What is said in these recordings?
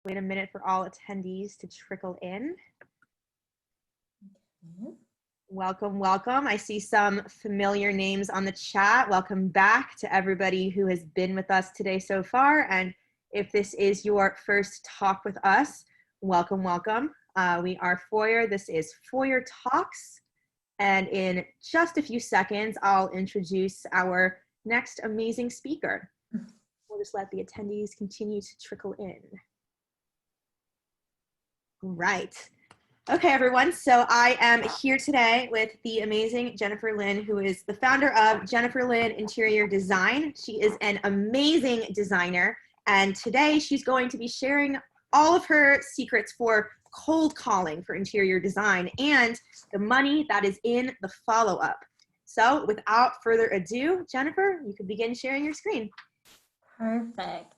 Wait a minute for all attendees to trickle in. Welcome, welcome. I see some familiar names on the chat. Welcome back to everybody who has been with us today so far. And if this is your first talk with us, welcome, welcome. We are Foyr. This is Foyr Talks. And in just a few seconds, I'll introduce our next amazing speaker. We'll just let the attendees continue to trickle in. Right. Okay, everyone. So I am here today with the amazing Jennifer Lynn, who is the founder of Jennifer Lynn Interior Design. She is an amazing designer, and today she's going to be sharing all of her secrets for cold calling for interior design and the money that is in the follow-up. So without further ado, Jennifer, you can begin sharing your screen. Perfect.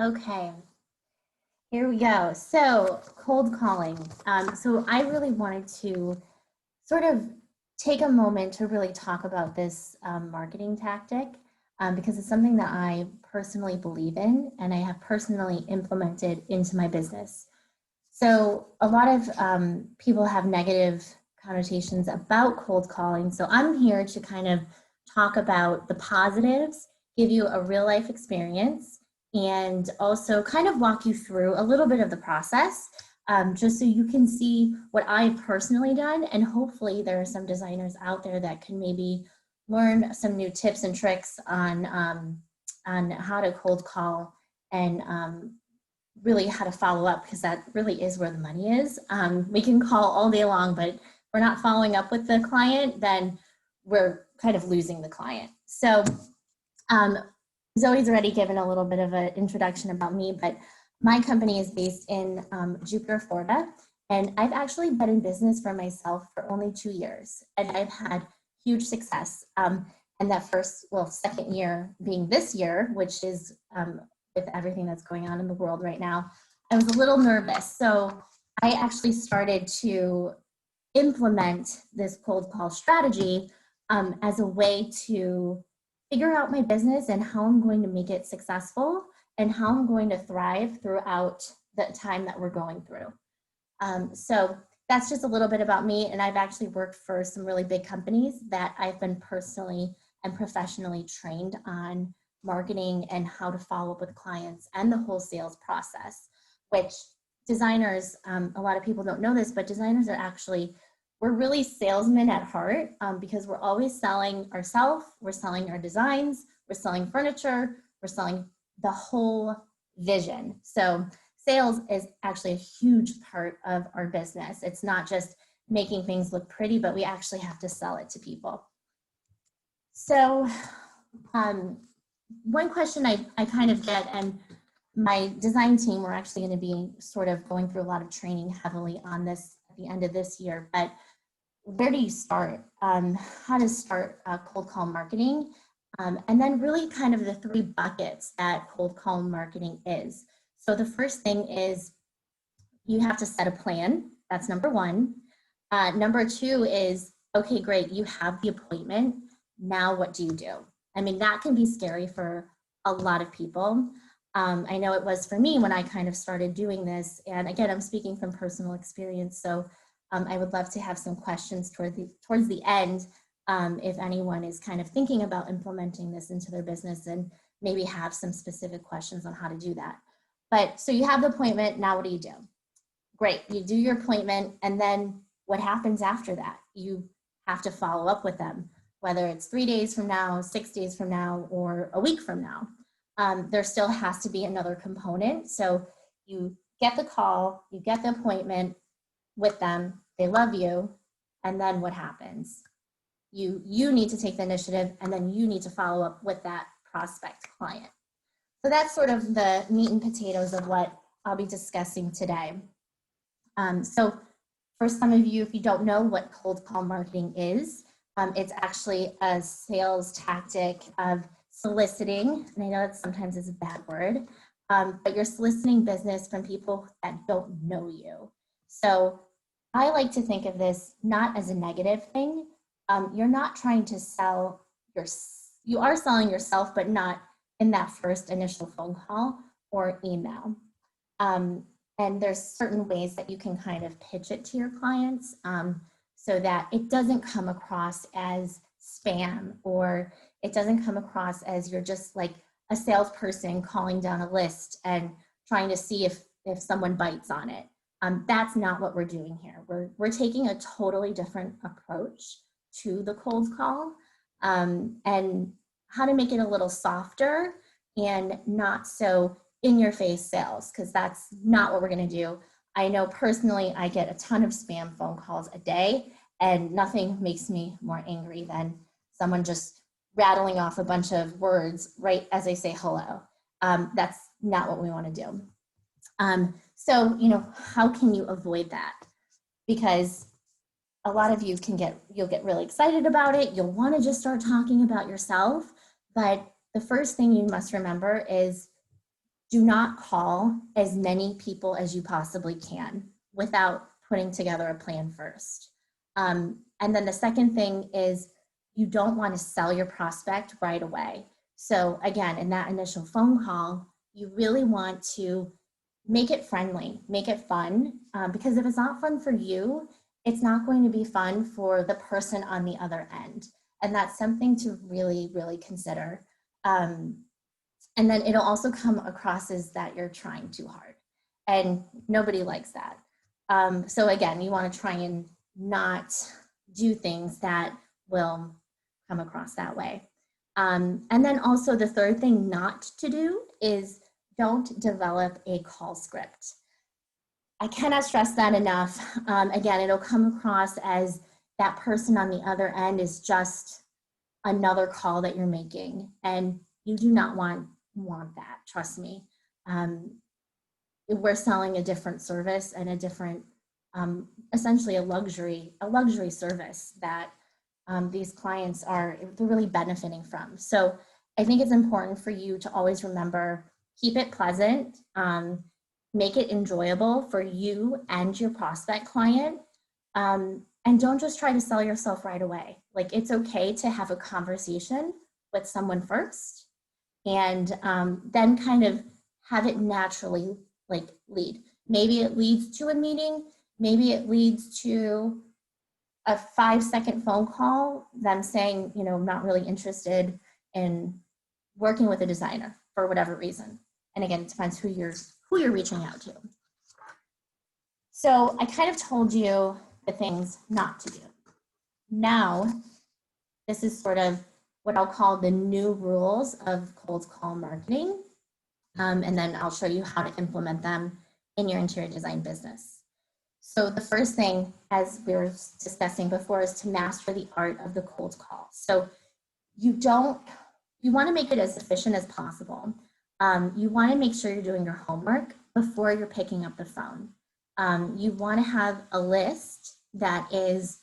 Okay, here we go. So cold calling. So I really wanted to sort of take a moment to really talk about this marketing tactic because it's something that I personally believe in and I have personally implemented into my business. So a lot of people have negative connotations about cold calling. So I'm here to kind of talk about the positives, give you a real life experience, and also kind of walk you through a little bit of the process just so you can see what I've personally done. And hopefully there are some designers out there that can maybe learn some new tips and tricks on how to cold call and really how to follow up, because that really is where the money is. We can call all day long, but if we're not following up with the client, then we're kind of losing the client. So Zoe's already given a little bit of an introduction about me, but my company is based in Jupiter, Florida, and I've actually been in business for myself for only 2 years, and I've had huge success. And that second year being this year, which is with everything that's going on in the world right now, I was a little nervous. So I actually started to implement this cold call strategy as a way to figure out my business and how I'm going to make it successful and how I'm going to thrive throughout the time that we're going through. So that's just a little bit about me. And I've actually worked for some really big companies that I've been personally and professionally trained on marketing and how to follow up with clients and the whole sales process, which designers, a lot of people don't know this, but designers are actually, we're really salesmen at heart because we're always selling ourselves, we're selling our designs, we're selling furniture, we're selling the whole vision. So sales is actually a huge part of our business. It's not just making things look pretty, but we actually have to sell it to people. So one question I kind of get, and my design team, we're actually going to be sort of going through a lot of training heavily on this at the end of this year, but where do you start? How to start cold call marketing? And then really kind of the 3 buckets that cold call marketing is. So the first thing is you have to set a plan. That's number 1. Number 2 is, okay, great, you have the appointment. Now what do you do? I mean, that can be scary for a lot of people. I know it was for me when I kind of started doing this. And again, I'm speaking from personal experience. So I would love to have some questions towards the end if anyone is kind of thinking about implementing this into their business and maybe have some specific questions on how to do that. But so you have the appointment, now what do you do? Great, you do your appointment, and then what happens after that? You have to follow up with them, whether it's 3 days from now, 6 days from now, or a week from now. There still has to be another component. So you get the call, you get the appointment with them, they love you, and then what happens? You need to take the initiative, and then you need to follow up with that prospect client. So that's sort of the meat and potatoes of what I'll be discussing today. So for some of you, if you don't know what cold call marketing is, it's actually a sales tactic of soliciting, and I know that sometimes is a bad word, but you're soliciting business from people that don't know you. So I like to think of this not as a negative thing. You're not trying to sell your, you are selling yourself, but not in that first initial phone call or email. Um, and there's certain ways that you can kind of pitch it to your clients so that it doesn't come across as spam, or it doesn't come across as you're just like a salesperson calling down a list and trying to see if someone bites on it. That's not what we're doing here. We're taking a totally different approach to the cold call, and how to make it a little softer and not so in your face sales, because that's not what we're going to do. I know personally I get a ton of spam phone calls a day, and nothing makes me more angry than someone just rattling off a bunch of words right as they say hello. That's not what we want to do. So, how can you avoid that? Because a lot of you you'll get really excited about it. You'll want to just start talking about yourself. But the first thing you must remember is do not call as many people as you possibly can without putting together a plan first. And then the second thing is you don't want to sell your prospect right away. So again, in that initial phone call, you really want to make it friendly, make it fun, because if it's not fun for you, it's not going to be fun for the person on the other end. And that's something to really, really consider. And then it'll also come across as that you're trying too hard, and nobody likes that. So again, you want to try and not do things that will come across that way. And then also the third thing not to do is don't develop a call script. I cannot stress that enough. Again, it'll come across as that person on the other end is just another call that you're making, and you do not want that, trust me. We're selling a different service and a different, essentially a luxury service that these clients they're really benefiting from. So I think it's important for you to always remember, keep it pleasant, make it enjoyable for you and your prospect client, and don't just try to sell yourself right away. Like, it's okay to have a conversation with someone first, and then kind of have it naturally lead. Maybe it leads to a meeting, maybe it leads to a 5-second phone call, them saying, I'm not really interested in working with a designer for whatever reason. And again, it depends who you're reaching out to. So I kind of told you the things not to do. Now, this is sort of what I'll call the new rules of cold call marketing. And then I'll show you how to implement them in your interior design business. So the first thing, as we were discussing before, is to master the art of the cold call. So you want to make it as efficient as possible. You want to make sure you're doing your homework before you're picking up the phone. You want to have a list that is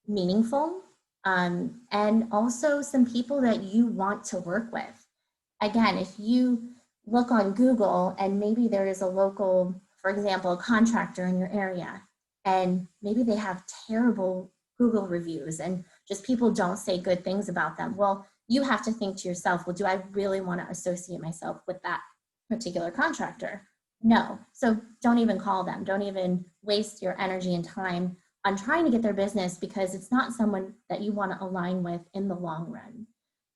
meaningful, and also some people that you want to work with. Again, if you look on Google and maybe there is a local, for example, a contractor in your area, and maybe they have terrible Google reviews and just people don't say good things about them. Well, you have to think to yourself, well, do I really want to associate myself with that particular contractor? No. So don't even call them. Don't even waste your energy and time on trying to get their business, because it's not someone that you want to align with in the long run.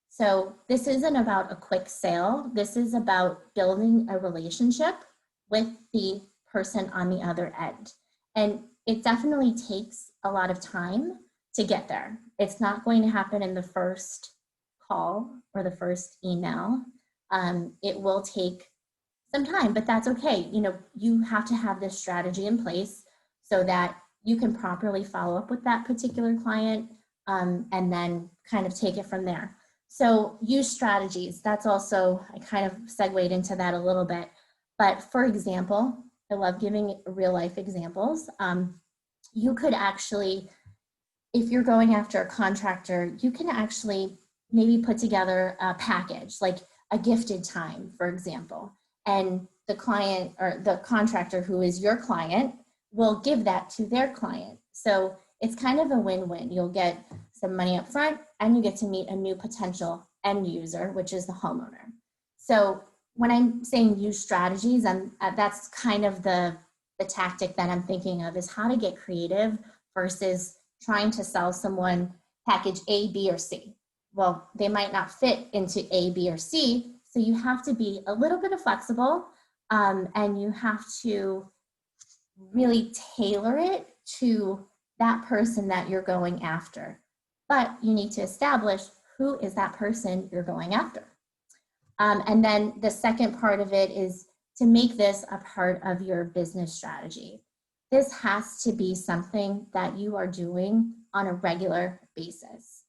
So this isn't about a quick sale. This is about building a relationship with the person on the other end. And it definitely takes a lot of time to get there. It's not going to happen in the first call or the first email. It will take some time, but that's okay. You have to have this strategy in place so that you can properly follow up with that particular client, and then kind of take it from there. So use strategies. That's also, I kind of segued into that a little bit. But for example, I love giving real life examples. You could actually, if you're going after a contractor, you can actually maybe put together a package, like a gifted time, for example. And the client or the contractor who is your client will give that to their client. So it's kind of a win-win. You'll get some money up front and you get to meet a new potential end user, which is the homeowner. So when I'm saying use strategies, that's kind of the tactic that I'm thinking of, is how to get creative versus trying to sell someone package A, B, or C. Well, they might not fit into A, B, or C, so you have to be a little bit flexible, and you have to really tailor it to that person that you're going after. But you need to establish who is that person you're going after. And then the second part of it is to make this a part of your business strategy. This has to be something that you are doing on a regular basis.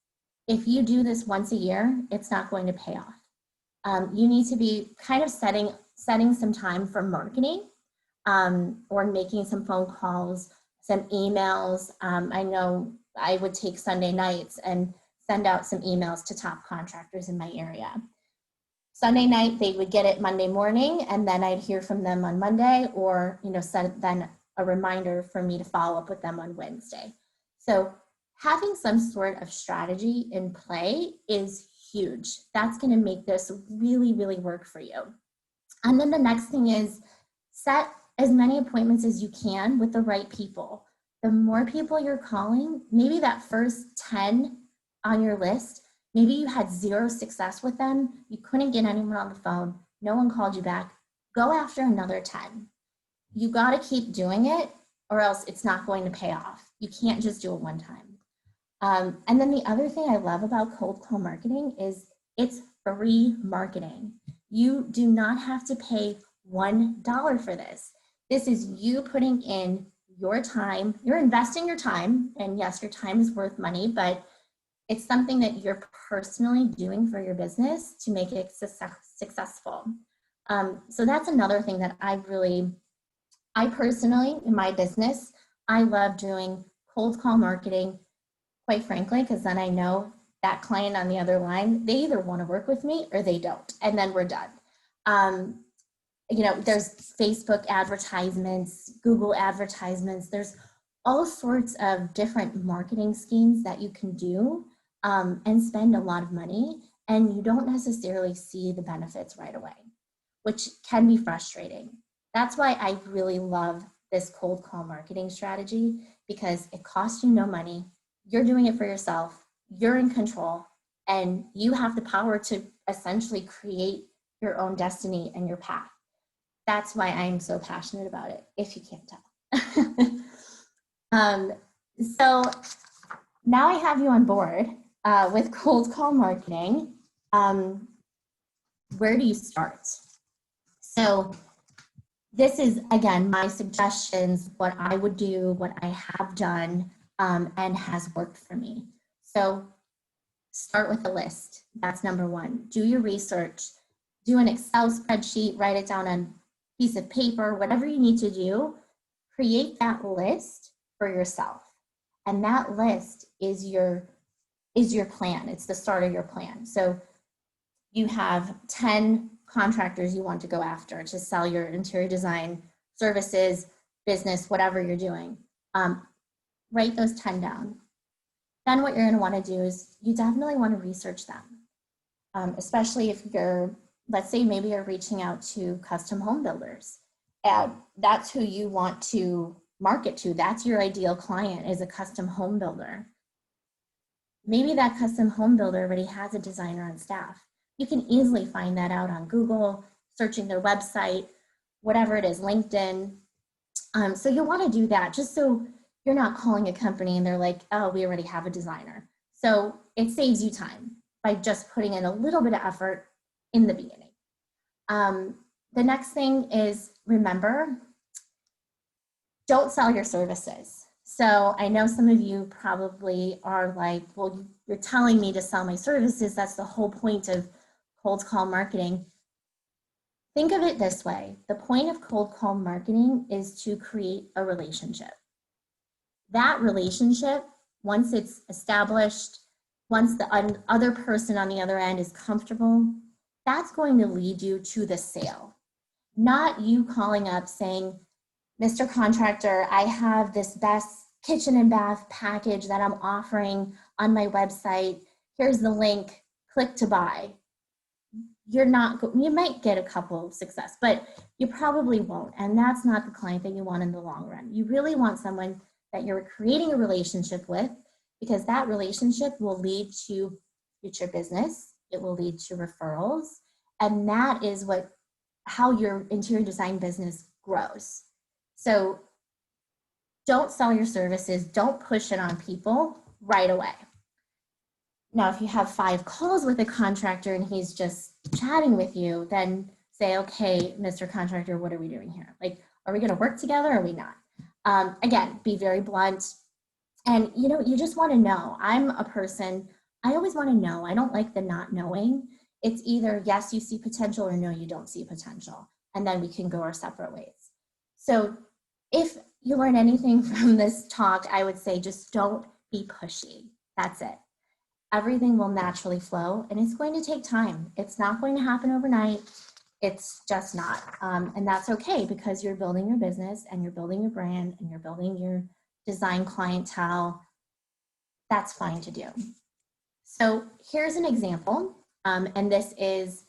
If you do this once a year, it's not going to pay off. You need to be kind of setting some time for marketing, or making some phone calls, some emails. I know I would take Sunday nights and send out some emails to top contractors in my area. Sunday night, they would get it Monday morning, and then I'd hear from them on Monday, or send then a reminder for me to follow up with them on Wednesday. So having some sort of strategy in play is huge. That's going to make this really, really work for you. And then the next thing is set as many appointments as you can with the right people. The more people you're calling, maybe that first 10 on your list, maybe you had 0 success with them, you couldn't get anyone on the phone, no one called you back, go after another 10. You got to keep doing it, or else it's not going to pay off. You can't just do it one time. And then the other thing I love about cold call marketing is it's free marketing. You do not have to pay $1 for this. This is you putting in your time, you're investing your time, and yes, your time is worth money, but it's something that you're personally doing for your business to make it successful. So that's another thing that I personally, in my business, I love doing cold call marketing, quite frankly, because then I know that client on the other line, they either want to work with me or they don't, and then we're done. There's Facebook advertisements, Google advertisements, there's all sorts of different marketing schemes that you can do, and spend a lot of money, and you don't necessarily see the benefits right away, which can be frustrating. That's why I really love this cold call marketing strategy, because it costs you no money. You're doing it for yourself. You're in control, and you have the power to essentially create your own destiny and your path. That's why I'm so passionate about it, if you can't tell. So now I have you on board with cold call marketing. Where do you start? So this is, again, my suggestions, what I would do, what I have done, and has worked for me. So start with a list. That's number one. Do your research. Do an Excel spreadsheet, write it down on a piece of paper, whatever you need to do. Create that list for yourself. And that list is your plan. It's the start of your plan. So you have 10 contractors you want to go after to sell your interior design services, business, whatever you're doing. Write those 10 down. Then what you're going to want to do is you definitely want to research them, especially if you're, let's say maybe you're reaching out to custom home builders. And that's who you want to market to. That's your ideal client, is a custom home builder. Maybe that custom home builder already has a designer on staff. You can easily find that out on Google, searching their website, whatever it is, LinkedIn. So you'll want to do that just so you're not calling a company and they're like, oh, we already have a designer. So it saves you time by just putting in a little bit of effort in the beginning. The next thing is, remember, don't sell your services. So I know some of you probably are like, well, you're telling me to sell my services. That's the whole point of cold call marketing. Think of it this way. The point of cold call marketing is to create a relationship. That relationship, once it's established, once the other person on the other end is comfortable, that's going to lead you to the sale. Not you calling up saying, Mr. Contractor, I have this best kitchen and bath package that I'm offering on my website. Here's the link, click to buy. You might get a couple of success, but you probably won't. And that's not the client that you want in the long run. You really want someone that you're creating a relationship with, because that relationship will lead to future business. It will lead to referrals. And that is how your interior design business grows. So don't sell your services. Don't push it on people right away. Now, if you have 5 calls with a contractor and he's just chatting with you, then say, okay, Mr. Contractor, what are we doing here? Like, are we going to work together or are we not? Again, be very blunt. And, you just want to know. I'm a person, I always want to know. I don't like the not knowing. It's either yes, you see potential, or no, you don't see potential. And then we can go our separate ways. So if you learn anything from this talk, I would say just don't be pushy. That's it. Everything will naturally flow, and it's going to take time. It's not going to happen overnight. It's just not. And that's okay, because you're building your business and you're building your brand and you're building your design clientele. That's fine to do. So here's an example, and this is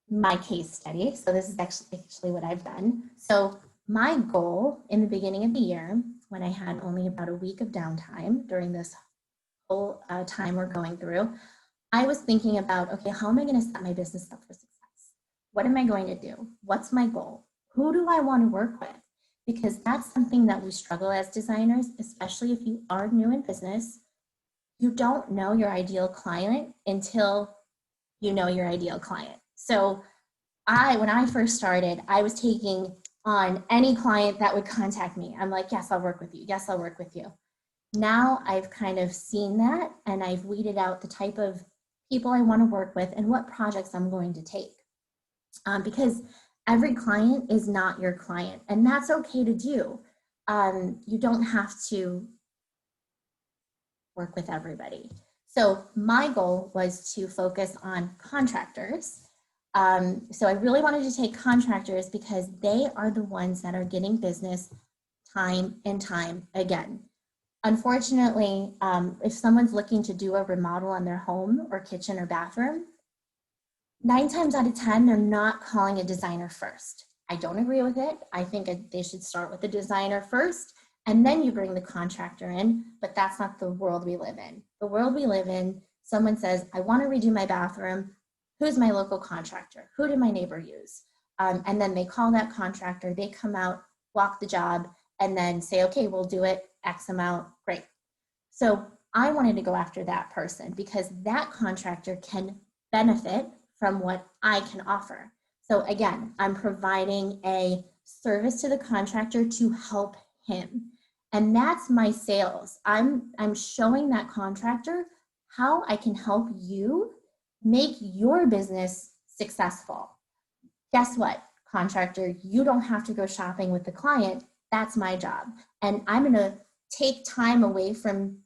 my case study. So this is actually what I've done. So my goal in the beginning of the year, when I had only about a week of downtime during this whole time we're going through, I was thinking about, okay, how am I going to set my business up for success? What am I going to do? What's my goal? Who do I want to work with? Because that's something that we struggle as designers, especially if you are new in business. You don't know your ideal client until you know your ideal client. So when I first started, I was taking on any client that would contact me. I'm like, yes, I'll work with you. Yes, I'll work with you. Now I've kind of seen that, and I've weeded out the type of people I want to work with and what projects I'm going to take. Because every client is not your client, and that's okay to do. You don't have to work with everybody. So my goal was to focus on contractors. So I really wanted to take contractors because they are the ones that are getting business time and time again. Unfortunately, if someone's looking to do a remodel on their home or kitchen or bathroom, 9 times out of 10, they're not calling a designer first. I don't agree with it. I think they should start with the designer first, and then you bring the contractor in, but that's not the world we live in. The world we live in, someone says, I want to redo my bathroom. Who's my local contractor? Who did my neighbor use? And then they call that contractor, they come out, walk the job, and then say, okay, we'll do it, X amount, great. So I wanted to go after that person because that contractor can benefit from what I can offer. So again, I'm providing a service to the contractor to help him. And that's my sales. I'm showing that contractor how I can help you make your business successful. Guess what, contractor? You don't have to go shopping with the client. That's my job. And I'm going to take time away from,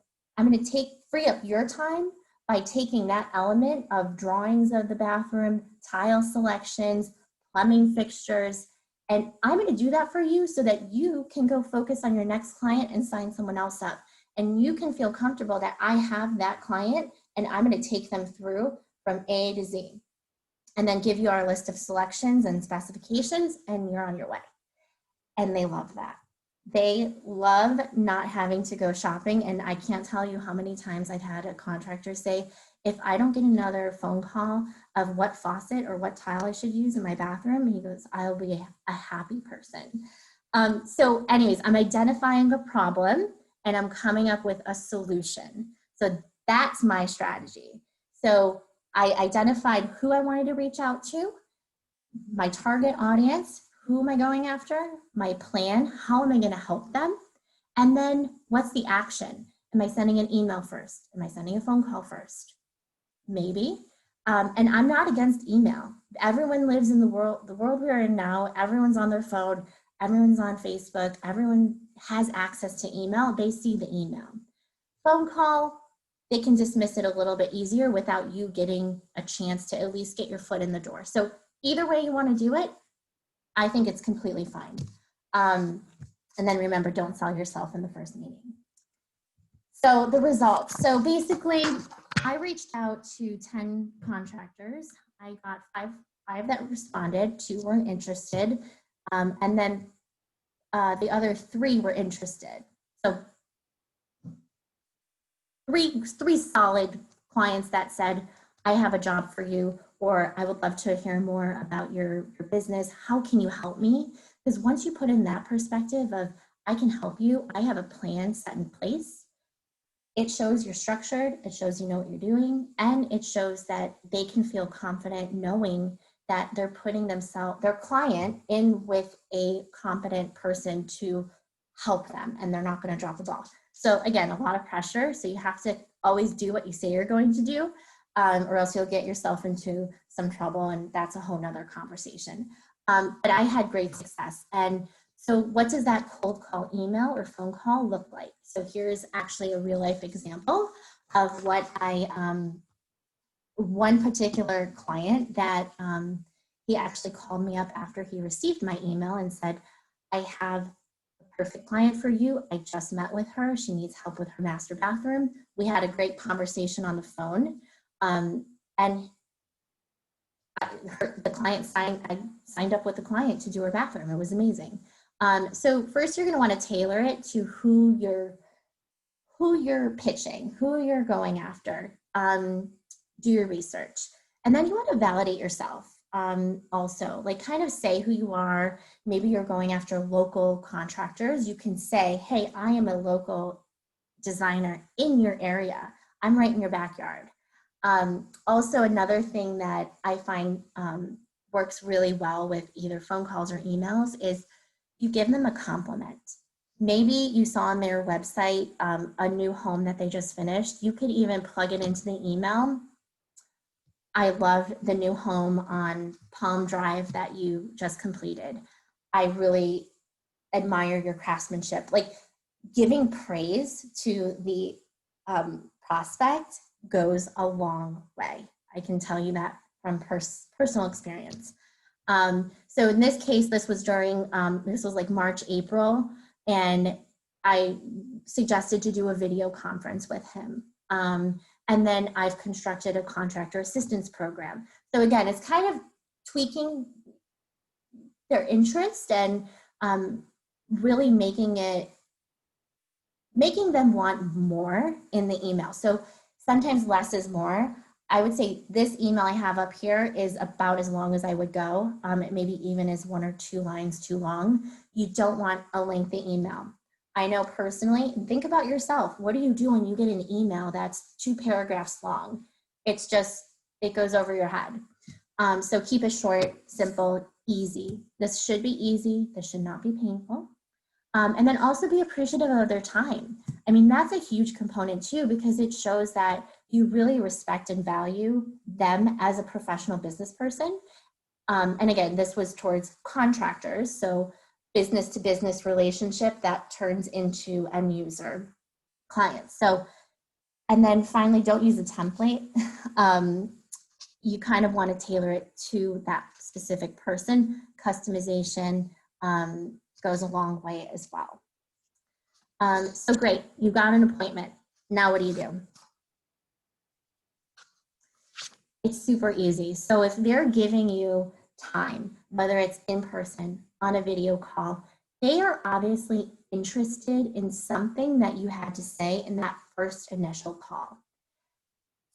free up your time by taking that element of drawings of the bathroom, tile selections, plumbing fixtures, and I'm going to do that for you so that you can go focus on your next client and sign someone else up. And you can feel comfortable that I have that client and I'm going to take them through from A to Z. And then give you our list of selections and specifications, and you're on your way. And they love that. They love not having to go shopping. And I can't tell you how many times I've had a contractor say, if I don't get another phone call of what faucet or what tile I should use in my bathroom, he goes, I'll be a happy person. So anyways, I'm identifying a problem and I'm coming up with a solution. So that's my strategy. So I identified who I wanted to reach out to, my target audience, who am I going after, my plan, how am I going to help them, and then what's the action? Am I sending an email first? Am I sending a phone call first? Maybe. And I'm not against email. Everyone lives in the world we are in now. Everyone's on their phone. Everyone's on Facebook. Everyone has access to email. They see the email. Phone call, they can dismiss it a little bit easier without you getting a chance to at least get your foot in the door. So either way you want to do it, I think it's completely fine. And then remember, don't sell yourself in the first meeting. So the results. So basically, I reached out to 10 contractors. I got five that responded, 2 weren't interested, and then the other 3 were interested. So three solid clients that said, I have a job for you, or I would love to hear more about your business. How can you help me? Because once you put in that perspective of, I can help you, I have a plan set in place, it shows you're structured, it shows you know what you're doing, and it shows that they can feel confident knowing that they're putting their client in with a competent person to help them, and they're not going to drop the ball. So again, a lot of pressure. So you have to always do what you say you're going to do, or else you'll get yourself into some trouble, and that's a whole nother conversation. But I had great success. And so what does that cold call email or phone call look like? So here's actually a real life example of what one particular client that he actually called me up after he received my email and said, I have a perfect client for you. I just met with her. She needs help with her master bathroom. We had a great conversation on the phone. And the client I signed up with the client to do her bathroom. It was amazing. So first you're going to want to tailor it to who you're pitching, who you're going after. Do your research. And then you want to validate yourself. Also, like kind of say who you are. Maybe you're going after local contractors. You can say, hey, I am a local designer in your area. I'm right in your backyard. Also, another thing that I find works really well with either phone calls or emails is you give them a compliment. Maybe you saw on their website a new home that they just finished. You could even plug it into the email. I love the new home on Palm Drive that you just completed. I really admire your craftsmanship. Like giving praise to the prospect goes a long way. I can tell you that from personal experience. So in this case, this was during, this was like March, April, and I suggested to do a video conference with him. And then I've constructed a contractor assistance program. So again, it's kind of tweaking their interest and really making them want more in the email. So sometimes less is more. I would say this email I have up here is about as long as I would go. It maybe even is 1 or 2 lines too long. You don't want a lengthy email. I know personally, think about yourself. What do you do when you get an email that's 2 paragraphs long? It's just, it goes over your head. So keep it short, simple, easy. This should be easy. This should not be painful. And then also be appreciative of their time. I mean, that's a huge component too, because it shows that you really respect and value them as a professional business person. And again, this was towards contractors. So business to business relationship that turns into end user clients. So, and then finally, don't use a template. You kind of want to tailor it to that specific person. Customization goes a long way as well. So great, you got an appointment. Now what do you do? It's super easy. So if they're giving you time, whether it's in person, on a video call, they are obviously interested in something that you had to say in that first initial call.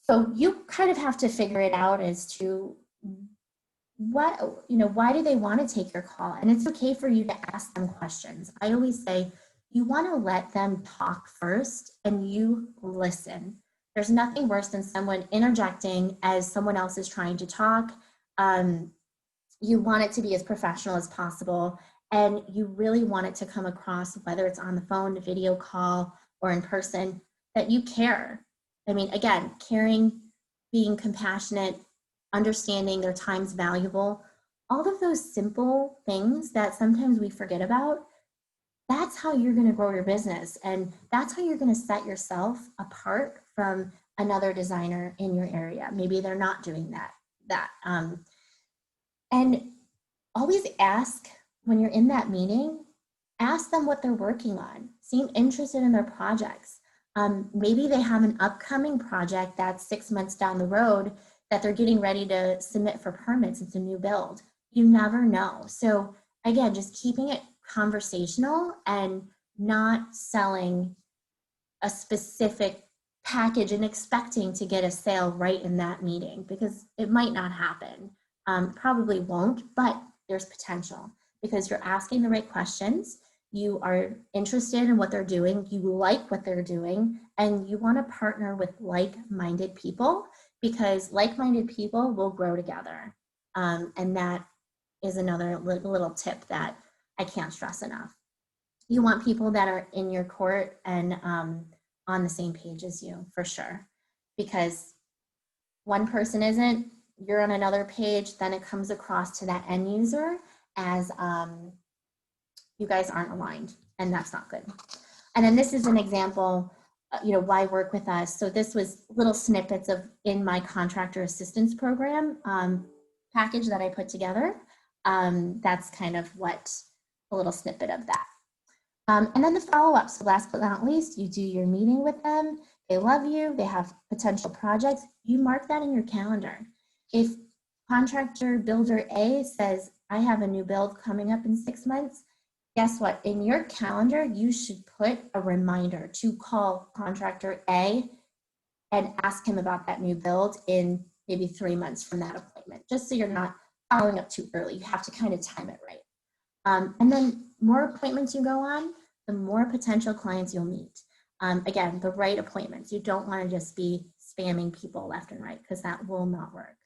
So you kind of have to figure it out as to what, why do they want to take your call? And it's okay for you to ask them questions. I always say, you want to let them talk first and you listen. There's nothing worse than someone interjecting as someone else is trying to talk. You want it to be as professional as possible, and you really want it to come across, whether it's on the phone, video call, or in person, that you care. I mean, again, caring, being compassionate, understanding their time's valuable, all of those simple things that sometimes we forget about, that's how you're going to grow your business. And that's how you're going to set yourself apart from another designer in your area. Maybe they're not doing that. And always ask when you're in that meeting, ask them what they're working on. Seem interested in their projects. Maybe they have an upcoming project that's 6 months down the road that they're getting ready to submit for permits. It's a new build. You never know. So again, just keeping it conversational and not selling a specific package and expecting to get a sale right in that meeting, because it might not happen. Probably won't, but there's potential because you're asking the right questions. You are interested in what they're doing, you like what they're doing, and you want to partner with like-minded people, because like-minded people will grow together. And that is another little tip that I can't stress enough. You want people that are in your court and on the same page as you, for sure. Because one person isn't, you're on another page, then it comes across to that end user as you guys aren't aligned, and that's not good. And then this is an example, why work with us. So this was little snippets of in my contractor assistance program package that I put together. That's kind of what a little snippet of that. And then the follow-up. So last but not least, you do your meeting with them. They love you. They have potential projects. You mark that in your calendar. If contractor builder A says, I have a new build coming up in 6 months, guess what? In your calendar, you should put a reminder to call contractor A and ask him about that new build in maybe 3 months from that appointment, just so you're not following up too early. You have to kind of time it right. And then more appointments you go on, the more potential clients you'll meet. Again, the right appointments. You don't want to just be spamming people left and right, because that will not work.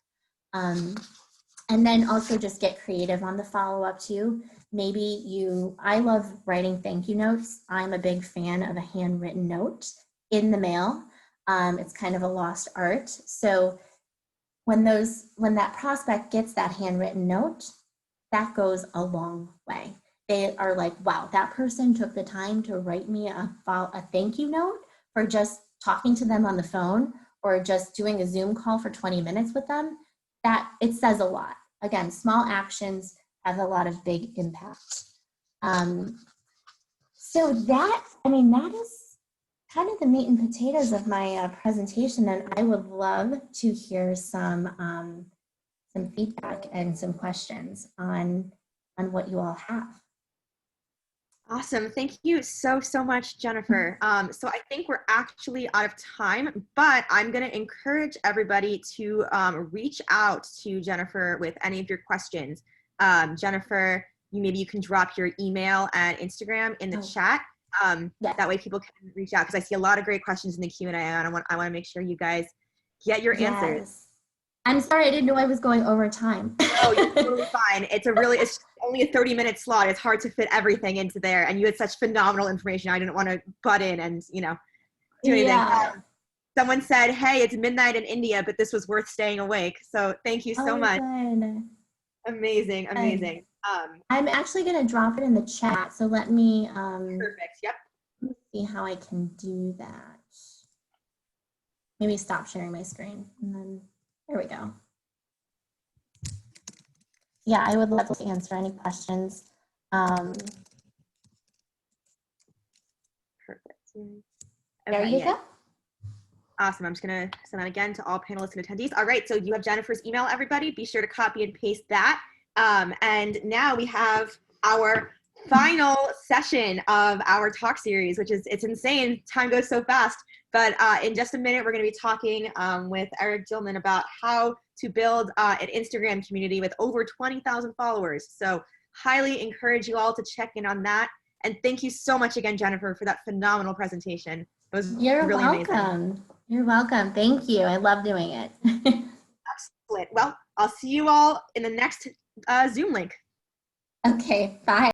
And then also just get creative on the follow-up too. I love writing thank you notes. I'm a big fan of a handwritten note in the mail. It's kind of a lost art. So when that prospect gets that handwritten note, that goes a long way. They are like, wow, that person took the time to write me a thank you note for just talking to them on the phone or just doing a Zoom call for 20 minutes with them. That it says a lot. Again, small actions have a lot of big impact. So that is kind of the meat and potatoes of my presentation, and I would love to hear some feedback and some questions on what you all have. Awesome. Thank you so much, Jennifer. So I think we're actually out of time, but I'm going to encourage everybody to reach out to Jennifer with any of your questions. Jennifer, maybe you can drop your email and Instagram in the chat. Yes. That way people can reach out, because I see a lot of great questions in the Q&A, and I want to make sure you guys get your answers. I'm sorry, I didn't know I was going over time. Oh, you're totally fine. It's only a 30-minute slot. It's hard to fit everything into there, and you had such phenomenal information. I didn't want to butt in and do anything. Yeah. Someone said, hey, it's midnight in India, but this was worth staying awake. So thank you so much. Good. Amazing. I'm actually going to drop it in the chat. So let me perfect. Yep. let me see how I can do that. Maybe stop sharing my screen, and then there we go. Yeah, I would love to answer any questions. Perfect. There you go. Awesome. I'm just going to send that again to all panelists and attendees. All right. So you have Jennifer's email, everybody. Be sure to copy and paste that. And now we have our final session of our talk series, it's insane. Time goes so fast. But in just a minute, we're going to be talking with Eric Dillman about how to build an Instagram community with over 20,000 followers. So highly encourage you all to check in on that. And thank you so much again, Jennifer, for that phenomenal presentation. It was really welcome. Amazing. You're welcome. Thank you. I love doing it. Excellent. Well, I'll see you all in the next Zoom link. Okay, bye.